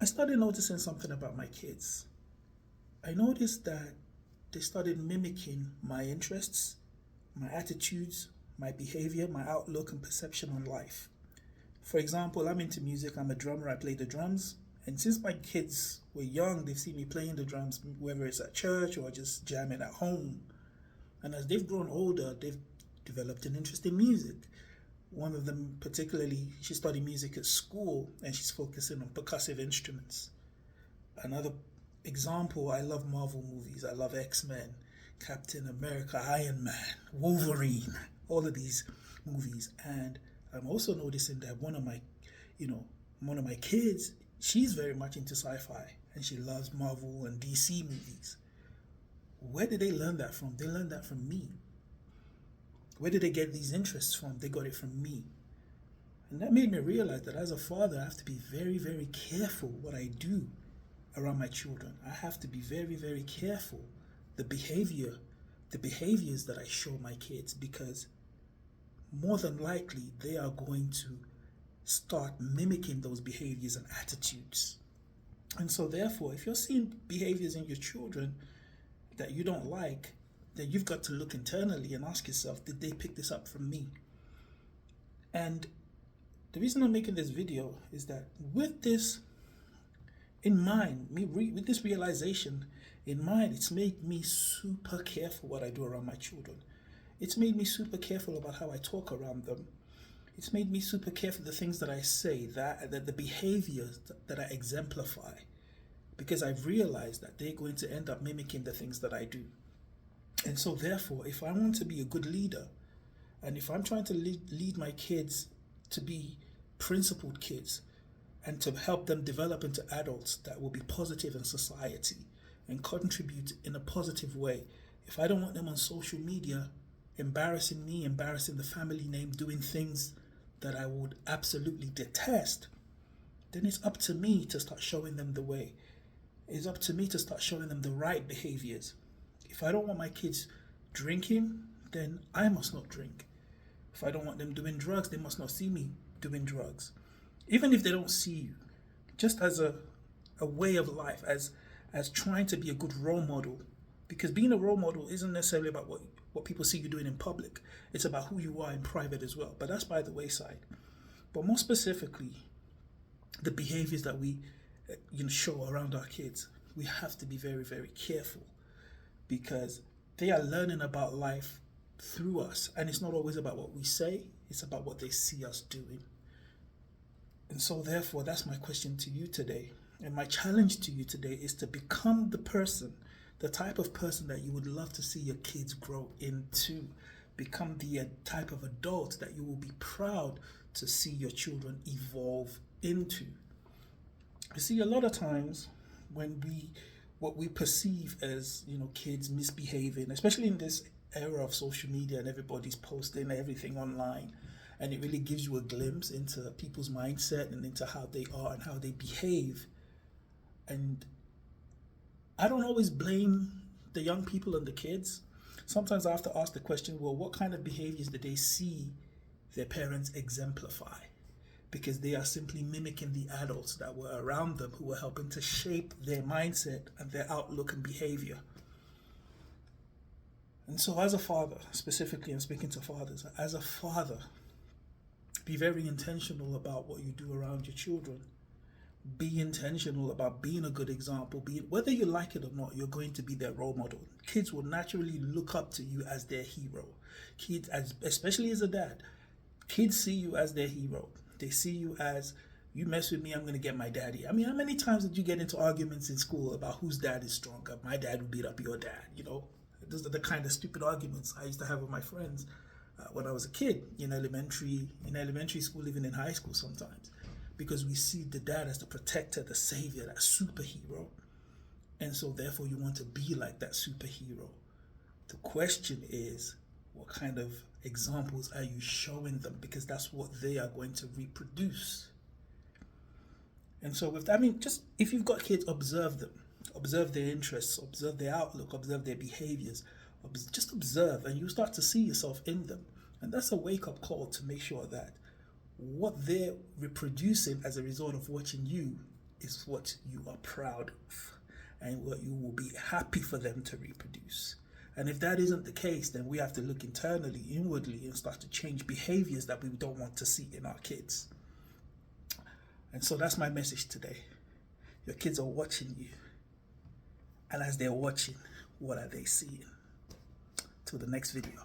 I started noticing something about my kids. I noticed that they started mimicking my interests, my attitudes, my behavior, my outlook, and perception on life. For example, I'm into music, I'm a drummer, I play the drums. And since my kids were young, they've seen me playing the drums, whether it's at church or just jamming at home. And as they've grown older, they've developed an interest in music. One of them, particularly, she studied music at school and she's focusing on percussive instruments. Another example, I love Marvel movies. I love X-Men, Captain America, Iron Man, Wolverine, all of these movies. And I'm also noticing that you know, one of my kids, she's very much into sci-fi and she loves Marvel and DC movies. Where did they learn that from? They learned that from me. Where did they get these interests from? They got it from me. And that made me realize that as a father, I have to be very, very careful what I do around my children. I have to be very, very careful the behaviors that I show my kids, because more than likely they are going to start mimicking those behaviors and attitudes. And so therefore, if you're seeing behaviors in your children that you don't like, then you've got to look internally and ask yourself, did they pick this up from me? And the reason I'm making this video is that with this in mind, with this realization in mind, it's made me super careful what I do around my children. It's made me super careful about how I talk around them. It's made me super careful the things that I say, that the behaviors that I exemplify, because I've realized that they're going to end up mimicking the things that I do. And so therefore, if I want to be a good leader, and if I'm trying to lead my kids to be principled kids, and to help them develop into adults that will be positive in society and contribute in a positive way, if I don't want them on social media embarrassing me, embarrassing the family name, doing things that I would absolutely detest, then it's up to me to start showing them the way. It's up to me to start showing them the right behaviors. If I don't want my kids drinking, then I must not drink. If I don't want them doing drugs, they must not see me doing drugs. Even if they don't see you, just as a way of life, as trying to be a good role model. Because being a role model isn't necessarily about what people see you doing in public. It's about who you are in private as well. But that's by the wayside. But more specifically, the behaviors that we show around our kids, we have to be very, very careful, because they are learning about life through us. And it's not always about what we say, it's about what they see us doing. And so therefore, that's my question to you today. And my challenge to you today is to become the type of person that you would love to see your kids grow into. Become the type of adult that you will be proud to see your children evolve into. You see, a lot of times when what we perceive as, kids misbehaving, especially in this era of social media and everybody's posting everything online, and it really gives you a glimpse into people's mindset and into how they are and how they behave. And I don't always blame the young people and the kids. Sometimes I have to ask the question, well, what kind of behaviors did they see their parents exemplify? Because they are simply mimicking the adults that were around them who were helping to shape their mindset and their outlook and behavior. And so as a father, specifically I'm speaking to fathers, as a father, be very intentional about what you do around your children. Be intentional about being a good example. Whether you like it or not, you're going to be their role model. Kids will naturally look up to you as their hero. Kids, especially as a dad, kids see you as their hero. They see you as, you mess with me, I'm going to get my daddy. I mean, how many times did you get into arguments in school about whose dad is stronger? My dad would beat up your dad, Those are the kind of stupid arguments I used to have with my friends when I was a kid in elementary school, even in high school sometimes. Because we see the dad as the protector, the savior, that superhero. And so therefore you want to be like that superhero. The question is, what kind of examples are you showing them? Because that's what they are going to reproduce. And so just if you've got kids, observe them. Observe their interests, observe their outlook, observe their behaviors. Just observe, and you start to see yourself in them. And that's a wake-up call to make sure that what they're reproducing as a result of watching you is what you are proud of and what you will be happy for them to reproduce. And if that isn't the case, then we have to look internally, inwardly, and start to change behaviors that we don't want to see in our kids. And so that's my message today. Your kids are watching you. And as they're watching, what are they seeing? Till the next video.